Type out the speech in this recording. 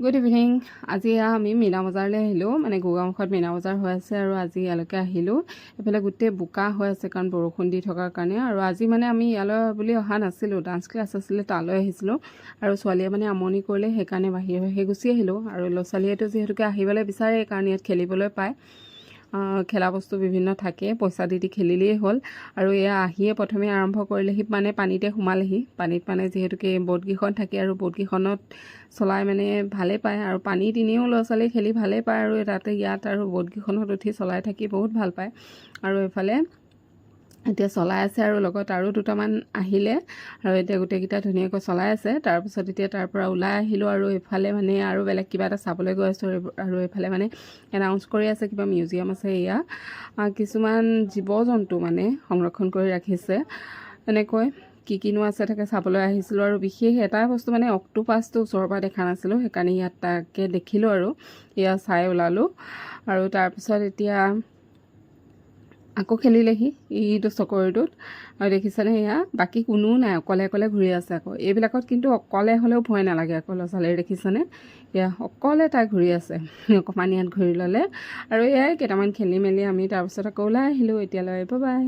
Good evening. আজি আমি মীনা বজাৰলৈ আহিলোঁ, মানে গোগামুখত মীনা বজাৰ হৈ আছে আৰু আজি ইয়ালৈকে আহিলোঁ। এইফালে গোটেই বোকা হৈ আছে কাৰণ বৰষুণ দি থকাৰ কাৰণে। আৰু আজি মানে আমি ইয়ালৈ বুলি অহা নাছিলোঁ, ডান্স ক্লাছ আছিলে তালৈ আহিছিলোঁ। আৰু ছোৱালীয়ে মানে আমনি কৰিলে, সেইকাৰণে বাহিৰে গুচি আহিলোঁ। আৰু ল'ৰা ছোৱালীয়েতো যিহেতুকে আহিবলৈ বিচাৰে কাৰণ ইয়াত খেলিবলৈ পায়, খেলা বস্তু বিভিন্ন থাকে, পইচা দি খেলিলেই হ'ল। আৰু এয়া আহিয়ে প্ৰথমে আৰম্ভ কৰিলেহি, মানে পানীতে সোমালেহি। পানীত মানে যিহেতুকে ব'টকেইখন থাকে আৰু ব'টকেইখনত চলাই মানে ভালেই পায়, আৰু পানীত এনেও ল'ৰা ছোৱালী খেলি ভালেই পায়। আৰু তাতে ইয়াত আৰু ব'টকেইখনত উঠি চলাই থাকি বহুত ভাল পায়। আৰু এইফালে এতিয়া চলাই আছে আৰু লগত আৰু দুটামান আহিলে, আৰু এতিয়া গোটেইকেইটা ধুনীয়াকৈ চলাই আছে। তাৰপিছত এতিয়া তাৰ পৰা ওলাই আহিলোঁ আৰু এইফালে মানে আৰু বেলেগ কিবা এটা চাবলৈ গৈ আছোঁ। আৰু এইফালে মানে এনাউন্স কৰি আছে কিবা মিউজিয়াম আছে। এয়া কিছুমান জীৱ জন্তু মানে সংৰক্ষণ কৰি ৰাখিছে, এনেকৈ কিনো আছে তাকে চাবলৈ আহিছিলোঁ। আৰু বিশেষ এটা বস্তু মানে অক্টোপাছটো ওচৰৰ পৰা দেখা নাছিলোঁ, সেইকাৰণে ইয়াত তাকে দেখিলোঁ আৰু এয়া চাই ওলালোঁ। আৰু তাৰপিছত এতিয়া আকৌ খেলিলেহি এইটো চকৰিটোত, আৰু দেখিছেনে এয়া বাকী কোনো নাই, অকলে ঘূৰি আছে। আকৌ এইবিলাকত কিন্তু অকলে হ'লেও ভয় নালাগে। আকৌ ল'ৰা ছোৱালীয়ে দেখিছেনে, এয়া অকলে তাই ঘূৰি আছে। অকণমান ইয়াত ঘূৰি ল'লে আৰু এয়াই কেইটামান খেলি মেলি আমি তাৰপিছত আকৌ ওলাই আহিলোঁ। এতিয়ালৈ বাই বাই।